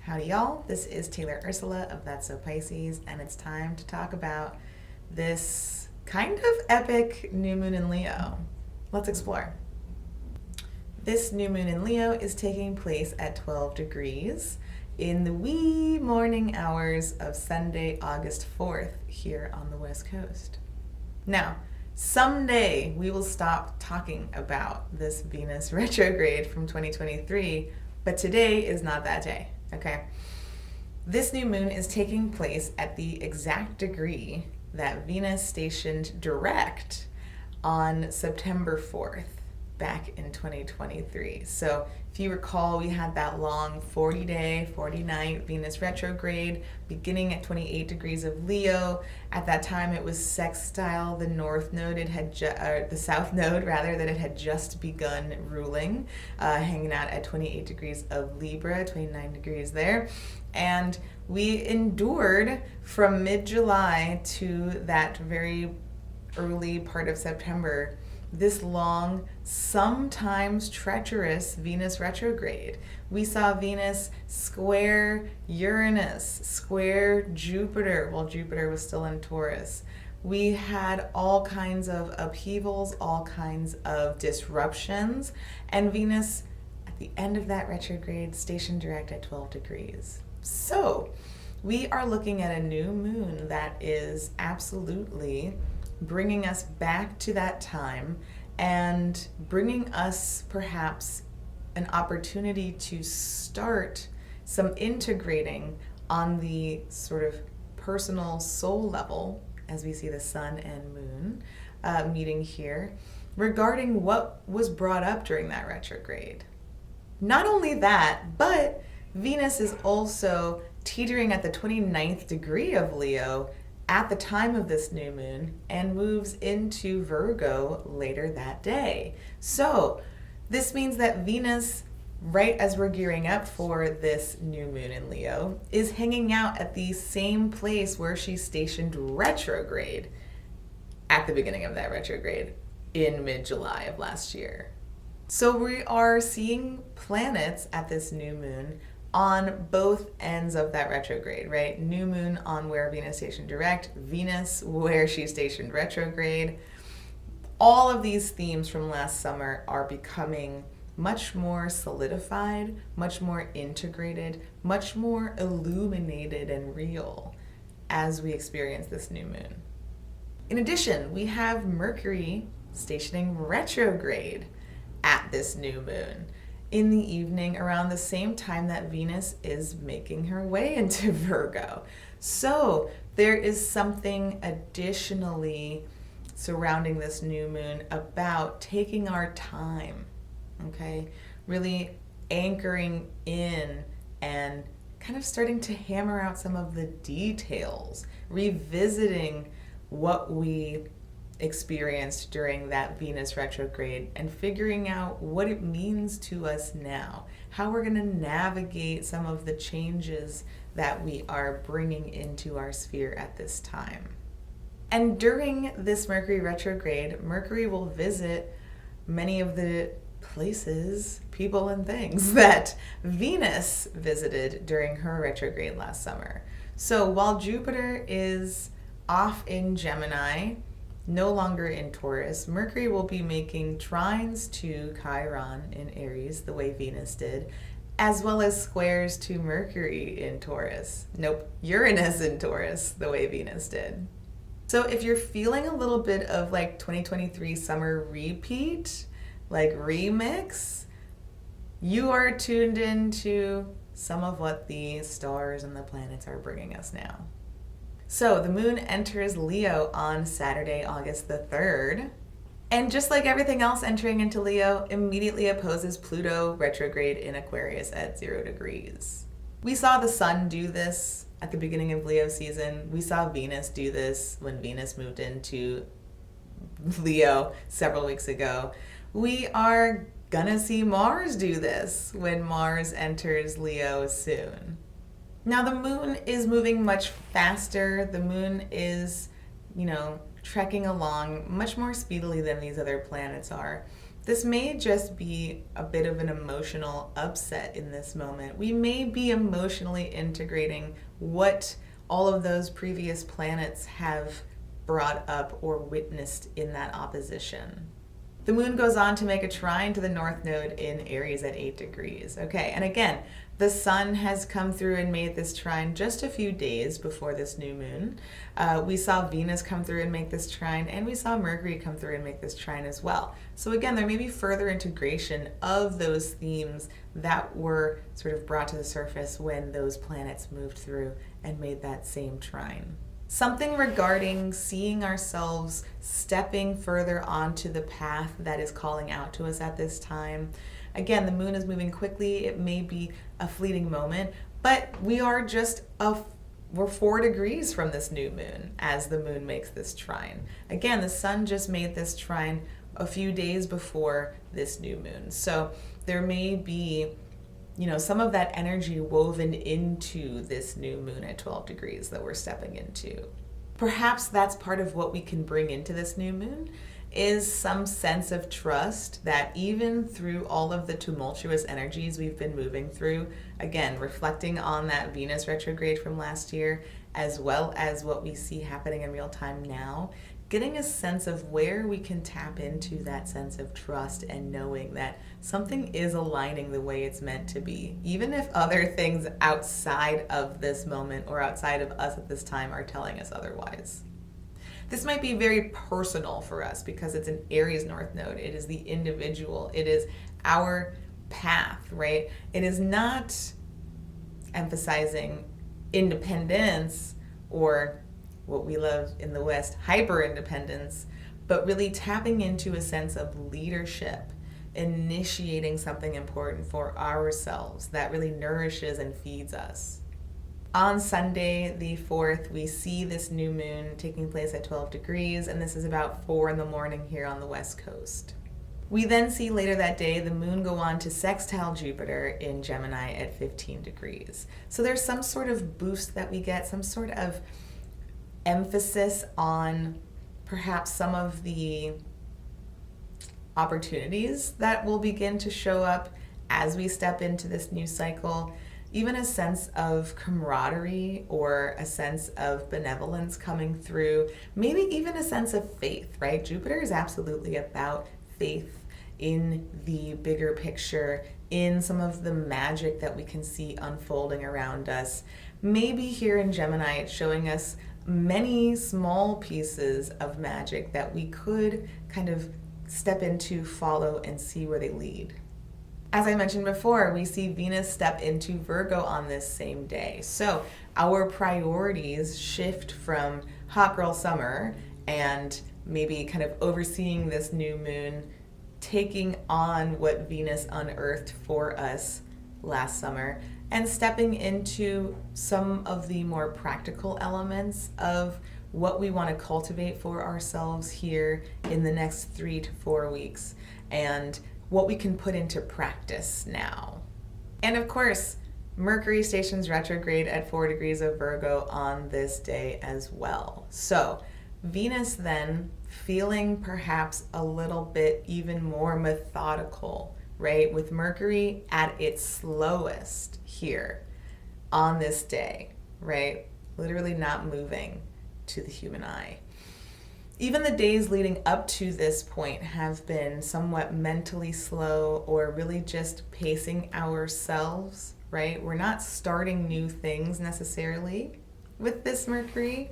Howdy y'all, this is Taylor Ursula of That's So Pisces, and it's time to talk about this kind of epic new moon in Leo. Let's explore. This new moon in Leo is taking place at 12 degrees in the wee morning hours of Sunday, August 4th here on the West Coast. Now, someday we will stop talking about this Venus retrograde from 2023, but today is not that day. Okay, this new moon is taking place at the exact degree that Venus stationed direct on September 4th back in 2023. So if you recall, we had that long 40-day, 40-night Venus retrograde beginning at 28 degrees of Leo. At that time, it was sextile the North Node. It had the South Node, rather, that it had just begun ruling, hanging out at 28 degrees of Libra, 29 degrees there. And we endured from mid-July to that very early part of September this long, sometimes treacherous Venus retrograde. We saw Venus square Uranus, square Jupiter, while Jupiter was still in Taurus. We had all kinds of upheavals, all kinds of disruptions, and Venus, at the end of that retrograde, stationed direct at 12 degrees. So, we are looking at a new moon that is absolutely bringing us back to that time and bringing us perhaps an opportunity to start some integrating on the sort of personal soul level as we see the sun and moon meeting here regarding what was brought up during that retrograde. Not only that, but Venus is also teetering at the 29th degree of Leo at the time of this new moon and moves into Virgo later that day. So this means that Venus, right as we're gearing up for this new moon in Leo, is hanging out at the same place where she stationed retrograde at the beginning of that retrograde in mid-July of last year. So we are seeing planets at this new moon on both ends of that retrograde, right? New moon on where Venus stationed direct, Venus where she stationed retrograde. All of these themes from last summer are becoming much more solidified, much more integrated, much more illuminated and real as we experience this new moon. In addition, we have Mercury stationing retrograde at this new moon in the evening around the same time that Venus is making her way into Virgo. So there is something additionally surrounding this new moon about taking our time, okay? Really anchoring in and kind of starting to hammer out some of the details, revisiting what we experienced during that Venus retrograde and figuring out what it means to us now, how we're going to navigate some of the changes that we are bringing into our sphere at this time. And during this Mercury retrograde, Mercury will visit many of the places, people, and things that Venus visited during her retrograde last summer. So while Jupiter is off in Gemini, no longer in Taurus, Mercury will be making trines to Chiron in Aries, the way Venus did, as well as squares to Mercury in Taurus. Nope, Uranus in Taurus, the way Venus did. So if you're feeling a little bit of like 2023 summer repeat, like remix, you are tuned into some of what the stars and the planets are bringing us now. So the moon enters Leo on Saturday, August the 3rd. And just like everything else entering into Leo, immediately opposes Pluto retrograde in Aquarius at 0 degrees. We saw the sun do this at the beginning of Leo season. We saw Venus do this when Venus moved into Leo several weeks ago. We are gonna see Mars do this when Mars enters Leo soon. Now the moon is moving much faster. The moon is, trekking along much more speedily than these other planets are. This may just be a bit of an emotional upset in this moment. We may be emotionally integrating what all of those previous planets have brought up or witnessed in that opposition. The moon goes on to make a trine to the north node in Aries at 8 degrees. Okay, and again, the sun has come through and made this trine just a few days before this new moon. We saw Venus come through and make this trine, and we saw Mercury come through and make this trine as well. So again, there may be further integration of those themes that were sort of brought to the surface when those planets moved through and made that same trine. Something regarding seeing ourselves stepping further onto the path that is calling out to us at this time. Again, the moon is moving quickly. It may be a fleeting moment, but we're 4 degrees from this new moon as the moon makes this trine. Again, the sun just made this trine a few days before this new moon. So there may be some of that energy woven into this new moon at 12 degrees that we're stepping into. Perhaps that's part of what we can bring into this new moon is some sense of trust that even through all of the tumultuous energies we've been moving through, again, reflecting on that Venus retrograde from last year, as well as what we see happening in real time now, getting a sense of where we can tap into that sense of trust and knowing that something is aligning the way it's meant to be, even if other things outside of this moment or outside of us at this time are telling us otherwise. This might be very personal for us because it's an Aries North Node. It is the individual. It is our path, right? It is not emphasizing independence or what we love in the West, hyper-independence, but really tapping into a sense of leadership, initiating something important for ourselves that really nourishes and feeds us. On Sunday, the 4th, we see this new moon taking place at 12 degrees, and this is about 4 in the morning here on the West Coast. We then see later that day the moon go on to sextile Jupiter in Gemini at 15 degrees. So there's some sort of boost that we get, some sort of emphasis on perhaps some of the opportunities that will begin to show up as we step into this new cycle, even a sense of camaraderie or a sense of benevolence coming through, maybe even a sense of faith, right? Jupiter is absolutely about faith in the bigger picture, in some of the magic that we can see unfolding around us. Maybe here in Gemini, it's showing us many small pieces of magic that we could kind of step into, follow, and see where they lead. As I mentioned before, we see Venus step into Virgo on this same day. So our priorities shift from hot girl summer and maybe kind of overseeing this new moon, taking on what Venus unearthed for us last summer, and stepping into some of the more practical elements of what we want to cultivate for ourselves here in the next 3 to 4 weeks, and what we can put into practice now. And of course, Mercury stations retrograde at 4 degrees of Virgo on this day as well. So Venus then feeling perhaps a little bit even more methodical, right? With Mercury at its slowest here on this day, right? Literally not moving to the human eye. Even the days leading up to this point have been somewhat mentally slow or really just pacing ourselves, right? We're not starting new things necessarily with this Mercury.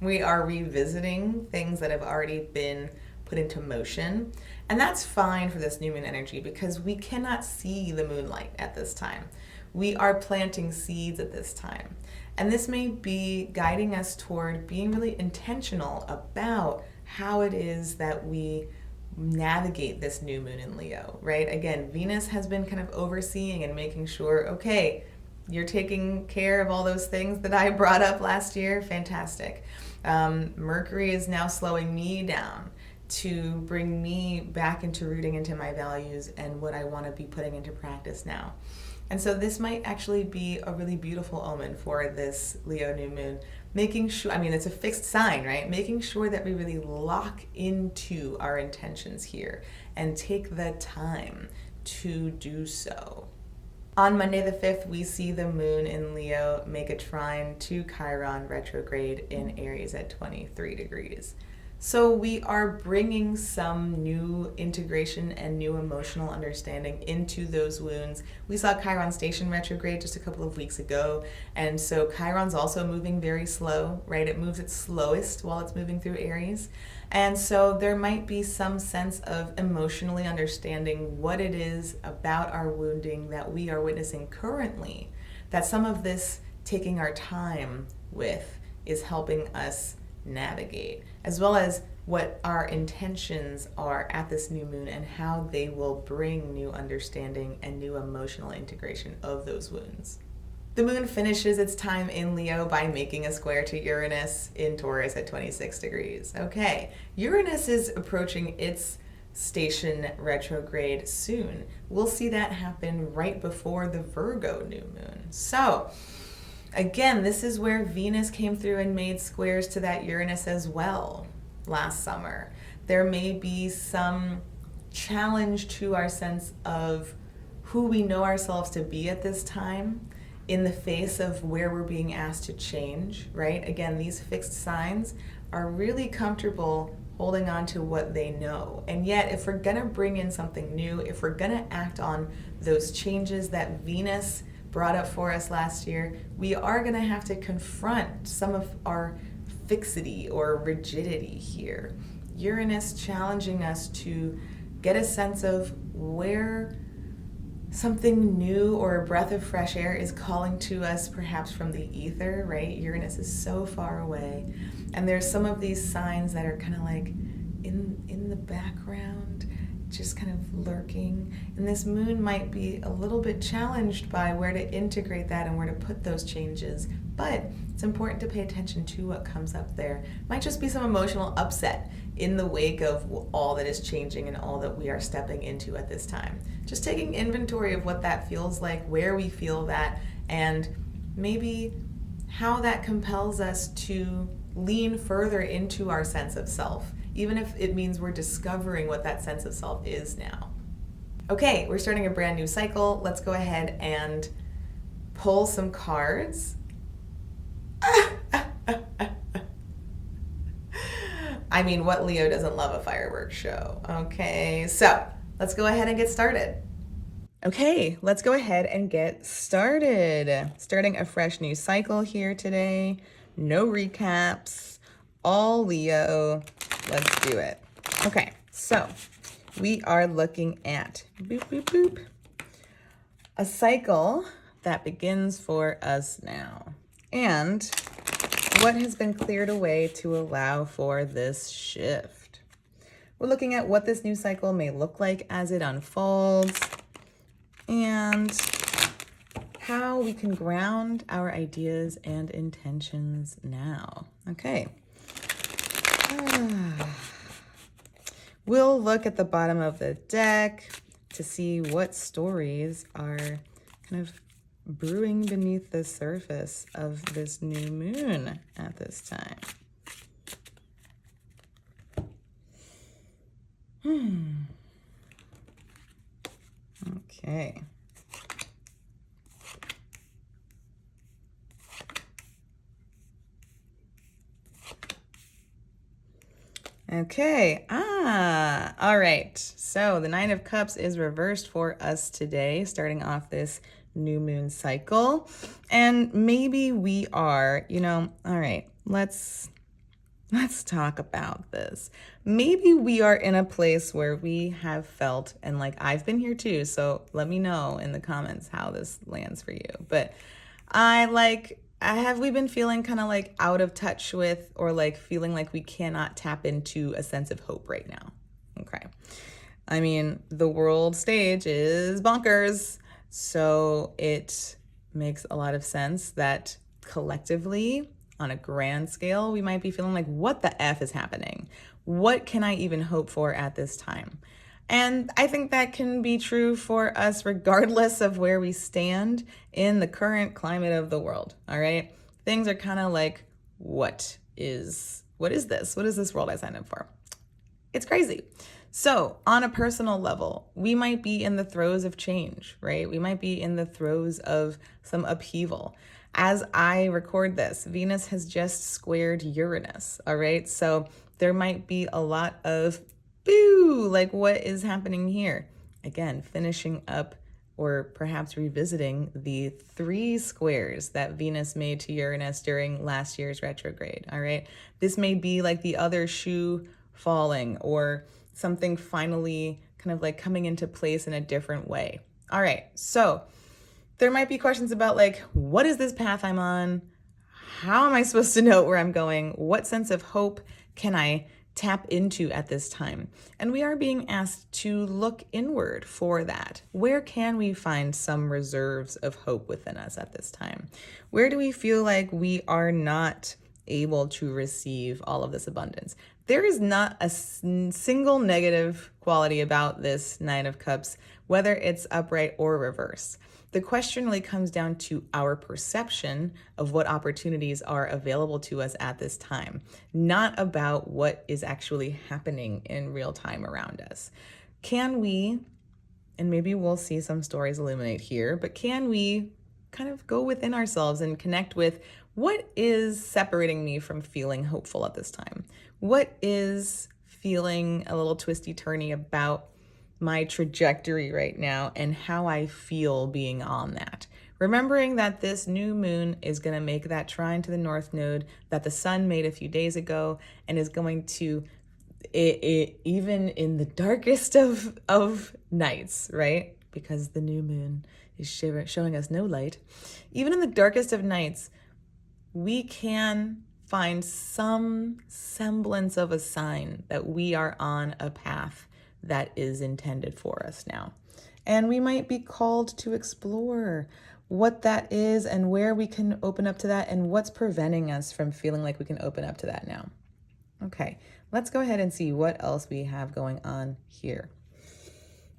We are revisiting things that have already been put into motion. And that's fine for this new moon energy because we cannot see the moonlight at this time. We are planting seeds at this time. And this may be guiding us toward being really intentional about how it is that we navigate this new moon in Leo, right? Again, Venus has been kind of overseeing and making sure, okay, you're taking care of all those things that I brought up last year. Fantastic. Mercury is now slowing me down to bring me back into rooting into my values and what I want to be putting into practice now. And so this might actually be a really beautiful omen for this Leo new moon. Making sure, I mean, it's a fixed sign, right? Making sure that we really lock into our intentions here and take the time to do so. On Monday the 5th, we see the moon in Leo make a trine to Chiron retrograde in Aries at 23 degrees. So we are bringing some new integration and new emotional understanding into those wounds. We saw Chiron station retrograde just a couple of weeks ago, and so Chiron's also moving very slow, right? It moves its slowest while it's moving through Aries. And so there might be some sense of emotionally understanding what it is about our wounding that we are witnessing currently, that some of this taking our time with is helping us navigate, as well as what our intentions are at this new moon and how they will bring new understanding and new emotional integration of those wounds. The moon finishes its time in Leo by making a square to Uranus in Taurus at 26 degrees. Okay, Uranus is approaching its station retrograde soon. We'll see that happen right before the Virgo new moon. So, again, this is where Venus came through and made squares to that Uranus as well last summer. There may be some challenge to our sense of who we know ourselves to be at this time in the face of where we're being asked to change, right? Again, these fixed signs are really comfortable holding on to what they know. And yet, if we're gonna bring in something new, if we're gonna act on those changes that Venus brought up for us last year, we are going to have to confront some of our fixity or rigidity here. Uranus challenging us to get a sense of where something new or a breath of fresh air is calling to us, perhaps from the ether, right? Uranus is so far away. And there's some of these signs that are kind of like in the background, just kind of lurking. And this moon might be a little bit challenged by where to integrate that and where to put those changes. But it's important to pay attention to what comes up there. Might just be some emotional upset in the wake of all that is changing and all that we are stepping into at this time. Just taking inventory of what that feels like, where we feel that, and maybe how that compels us to lean further into our sense of self, even if it means we're discovering what that sense of self is now. Okay, we're starting a brand new cycle. Let's go ahead and pull some cards. I mean, what Leo doesn't love a fireworks show? Okay, so let's go ahead and get started. Okay, let's go ahead and get started. Starting a fresh new cycle here today. No recaps, all Leo. Let's do it. Okay, so we are looking at boop, boop, boop, a cycle that begins for us now. And what has been cleared away to allow for this shift? We're looking at what this new cycle may look like as it unfolds and how we can ground our ideas and intentions now. Okay. We'll look at the bottom of the deck to see what stories are kind of brewing beneath the surface of this new moon at this time. Okay. Okay, all right. So the Nine of Cups is reversed for us today, starting off this new moon cycle. And maybe we are, all right, let's talk about this. Maybe we are in a place where we have felt, and like I've been here too, so let me know in the comments how this lands for you. But have we been feeling kind of like out of touch with, or like feeling like we cannot tap into a sense of hope right now? Okay. I mean, the world stage is bonkers. So it makes a lot of sense that collectively, on a grand scale, we might be feeling like, what the F is happening? What can I even hope for at this time? And I think that can be true for us regardless of where we stand in the current climate of the world, all right? Things are kind of like, what is this? What is this world I signed up for? It's crazy. So, on a personal level, we might be in the throes of change, right? We might be in the throes of some upheaval. As I record this, Venus has just squared Uranus, all right? So, there might be a lot of boo, like what is happening here? Again, finishing up or perhaps revisiting the 3 squares that Venus made to Uranus during last year's retrograde, all right? This may be like the other shoe falling or something finally kind of like coming into place in a different way. All right, so there might be questions about like, what is this path I'm on? How am I supposed to know where I'm going? What sense of hope can I tap into at this time? And we are being asked to look inward for that. Where can we find some reserves of hope within us at this time? Where do we feel like we are not able to receive all of this abundance? There is not a single negative quality about this Nine of Cups, whether it's upright or reverse. The question really comes down to our perception of what opportunities are available to us at this time, not about what is actually happening in real time around us. Can we, and maybe we'll see some stories illuminate here, but can we kind of go within ourselves and connect with what is separating me from feeling hopeful at this time? What is feeling a little twisty-turny about my trajectory right now and how I feel being on that? Remembering that this new moon is going to make that trine to the North Node that the sun made a few days ago and is going to, even in the darkest of nights, right? Because the new moon is showing us no light. Even in the darkest of nights, we can find some semblance of a sign that we are on a path that is intended for us now. And we might be called to explore what that is and where we can open up to that and what's preventing us from feeling like we can open up to that now. Okay, let's go ahead and see what else we have going on here.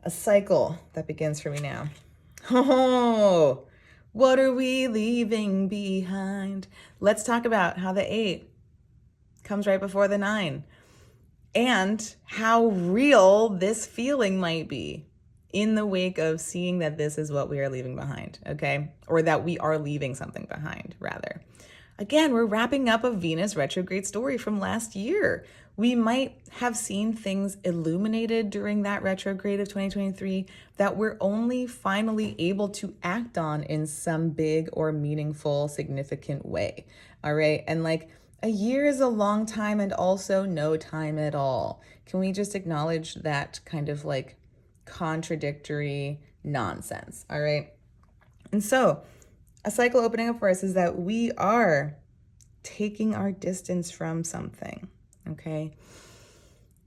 A cycle that begins for me now. Oh, what are we leaving behind? Let's talk about how the 8 comes right before the 9 and how real this feeling might be in the wake of seeing that this is what we are leaving behind, okay? Or that we are leaving something behind, rather. Again, we're wrapping up a Venus retrograde story from last year. We might have seen things illuminated during that retrograde of 2023 that we're only finally able to act on in some big or meaningful, significant way. All right. And like a year is a long time and also no time at all. Can we just acknowledge that kind of like contradictory nonsense? All right. And so a cycle opening up for us is that we are taking our distance from something, okay?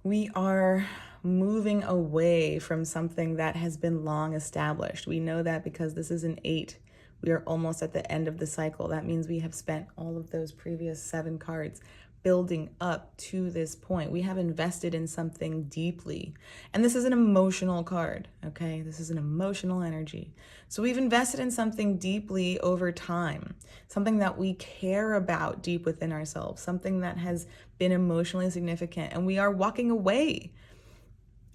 We are moving away from something that has been long established. We know that because this is an 8. We are almost at the end of the cycle. That means we have spent all of those previous 7 cards building up to this point. We have invested in something deeply. And this is an emotional card, okay? This is an emotional energy. So we've invested in something deeply over time, something that we care about deep within ourselves, something that has been emotionally significant, and we are walking away.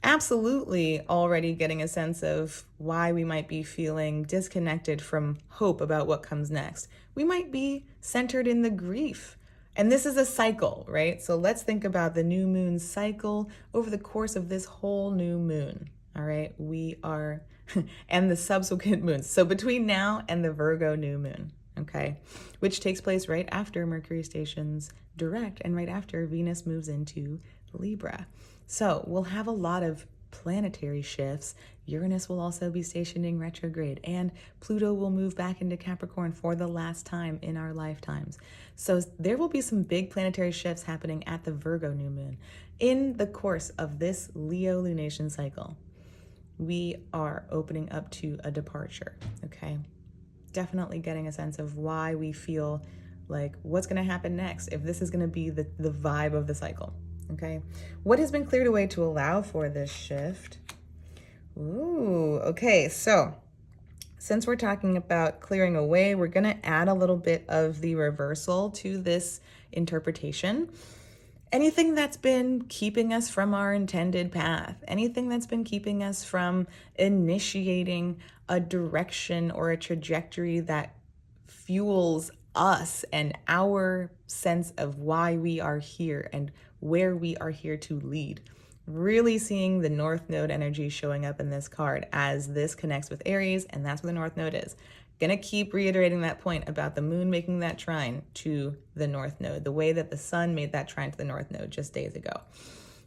Absolutely already getting a sense of why we might be feeling disconnected from hope about what comes next. We might be centered in the grief. And this is a cycle, right? So let's think about the new moon cycle over the course of this whole new moon, all right? We are, and the subsequent moons. So between now and the Virgo new moon, okay? Which takes place right after Mercury stations direct and right after Venus moves into Libra. So we'll have a lot of planetary shifts. Uranus will also be stationing retrograde, and Pluto will move back into Capricorn for the last time in our lifetimes. So there will be some big planetary shifts happening at the Virgo new moon. In the course of this Leo lunation cycle, we are opening up to a departure, okay? Definitely getting a sense of why we feel like what's going to happen next if this is going to be the vibe of the cycle, Okay. What has been cleared away to allow for this shift? Ooh, okay. So since we're talking about clearing away, we're going to add a little bit of the reversal to this interpretation. Anything that's been keeping us from our intended path, anything that's been keeping us from initiating a direction or a trajectory that fuels us and our sense of why we are here and where we are here to lead. Really seeing the North Node energy showing up in this card as this connects with Aries, and that's where the North Node is. Gonna keep reiterating that point about the moon making that trine to the North Node, the way that the sun made that trine to the North Node just days ago.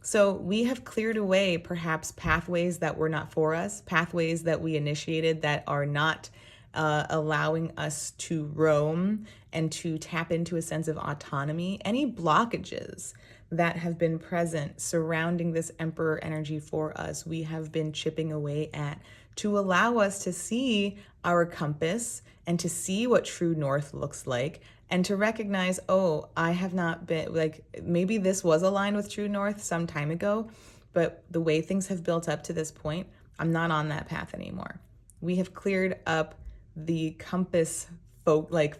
So we have cleared away perhaps pathways that were not for us, pathways that we initiated that are not allowing us to roam and to tap into a sense of autonomy. Any blockages that have been present surrounding this Emperor energy for us, we have been chipping away at to allow us to see our compass and to see what true north looks like, and to recognize, oh, I have not been, like, maybe this was aligned with true north some time ago, but the way things have built up to this point, I'm not on that path anymore. We have cleared up the compass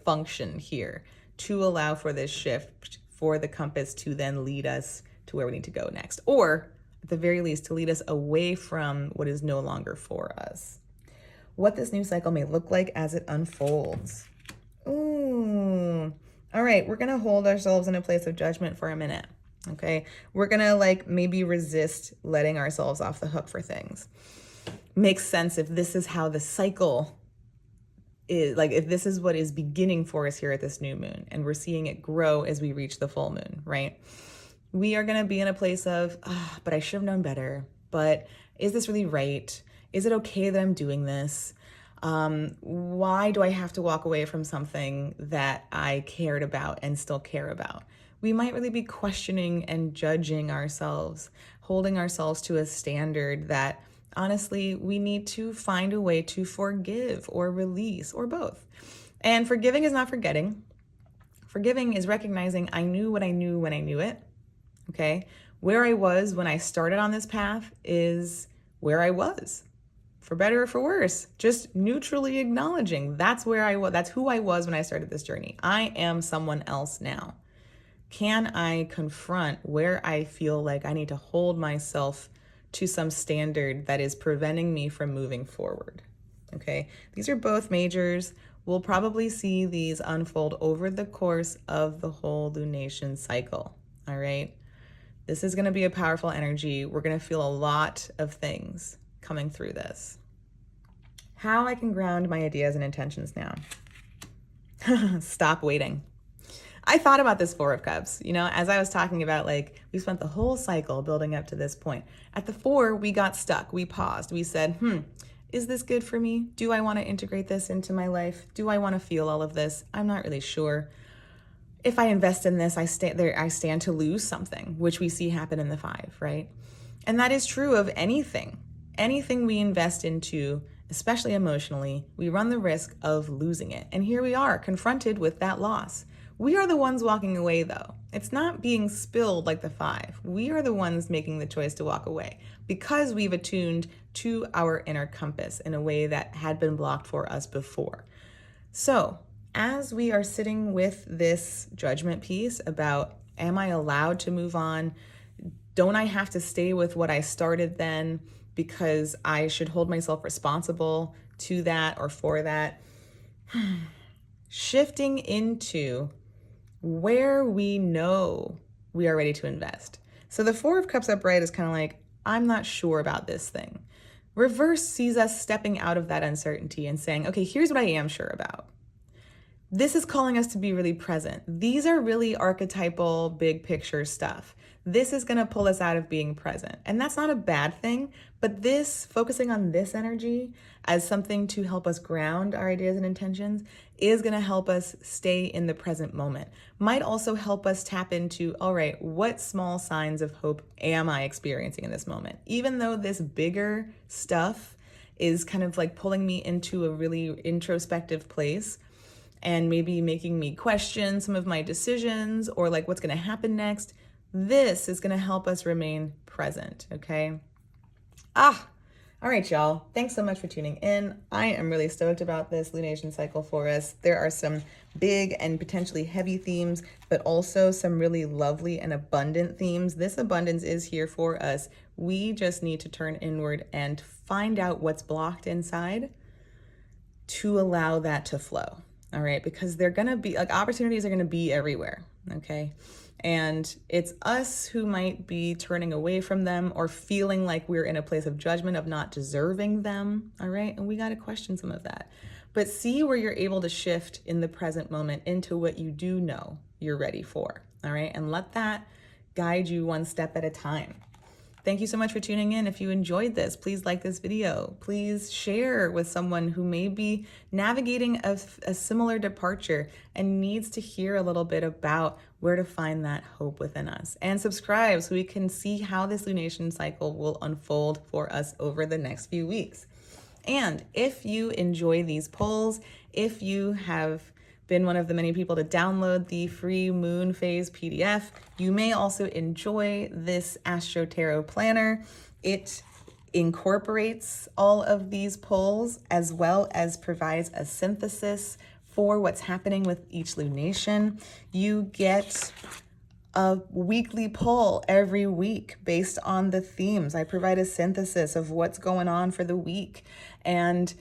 function here to allow for this shift, for the compass to then lead us to where we need to go next, or at the very least to lead us away from what is no longer for us. What this new cycle may look like as it unfolds. Ooh. All right, we're gonna hold ourselves in a place of judgment for a minute. Okay, we're gonna maybe resist letting ourselves off the hook for things. Makes sense if this is how the cycle is, if this is what is beginning for us here at this new moon, and we're seeing it grow as we reach the full moon, right? We are going to be in a place of, but I should have known better. But is this really right? Is it okay that I'm doing this? Why do I have to walk away from something that I cared about and still care about? We might really be questioning and judging ourselves, holding ourselves to a standard that honestly, we need to find a way to forgive or release or both. And forgiving is not forgetting. Forgiving is recognizing I knew what I knew when I knew it. Okay. Where I was when I started on this path is where I was, for better or for worse. Just neutrally acknowledging that's where I was. That's who I was when I started this journey. I am someone else now. Can I confront where I feel like I need to hold myself to some standard that is preventing me from moving forward? Okay, these are both majors. We'll probably see these unfold over the course of the whole lunation cycle. All right, this is going to be a powerful energy. We're going to feel a lot of things coming through this. How I can ground my ideas and intentions now. Stop waiting. I thought about this Four of Cups, as I was talking about, we spent the whole cycle building up to this point. At the Four, we got stuck. We paused. We said, is this good for me? Do I want to integrate this into my life? Do I want to feel all of this? I'm not really sure. If I invest in this, I stand to lose something, which we see happen in the Five, right? And that is true of anything. Anything we invest into, especially emotionally, we run the risk of losing it. And here we are, confronted with that loss. We are the ones walking away, though. It's not being spilled like the Five. We are the ones making the choice to walk away because we've attuned to our inner compass in a way that had been blocked for us before. So, as we are sitting with this judgment piece about, am I allowed to move on? Don't I have to stay with what I started then because I should hold myself responsible to that or for that? Shifting into where we know we are ready to invest. So the Four of Cups upright is kind of I'm not sure about this thing. Reverse sees us stepping out of that uncertainty and saying, okay, here's what I am sure about. This is calling us to be really present. These are really archetypal, big picture stuff. This is going to pull us out of being present. And that's not a bad thing, but focusing on this energy as something to help us ground our ideas and intentions is going to help us stay in the present moment. Might also help us tap into, all right, what small signs of hope am I experiencing in this moment? Even though this bigger stuff is kind of pulling me into a really introspective place, and maybe making me question some of my decisions or what's going to happen next, This is going to help us remain present, okay? All right, y'all. Thanks so much for tuning in. I am really stoked about this lunation cycle for us. There are some big and potentially heavy themes, but also some really lovely and abundant themes. This abundance is here for us. We just need to turn inward and find out what's blocked inside to allow that to flow. All right, because they're going to be like opportunities are going to be everywhere. Okay. And it's us who might be turning away from them or feeling like we're in a place of judgment of not deserving them. All right. And we got to question some of that. But see where you're able to shift in the present moment into what you do know you're ready for. All right. And let that guide you one step at a time. Thank you so much for tuning in. If you enjoyed this, please like this video. Please share with someone who may be navigating a similar departure and needs to hear a little bit about where to find that hope within us. And subscribe so we can see how this lunation cycle will unfold for us over the next few weeks. And if you enjoy these polls, if you have been one of the many people to download the free moon phase PDF, you may also enjoy this Astro Tarot planner. It incorporates all of these polls as well as provides a synthesis for what's happening with each lunation. You get a weekly poll every week based on the themes. I provide a synthesis of what's going on for the week and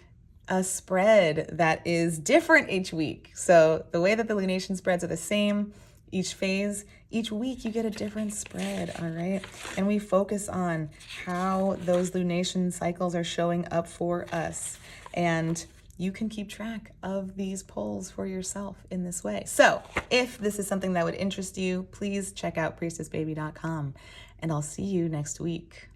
a spread that is different each week. So the way that the lunation spreads are the same each phase, each week you get a different spread, all right? And we focus on how those lunation cycles are showing up for us. And you can keep track of these polls for yourself in this way. So if this is something that would interest you, please check out priestessbaby.com and I'll see you next week.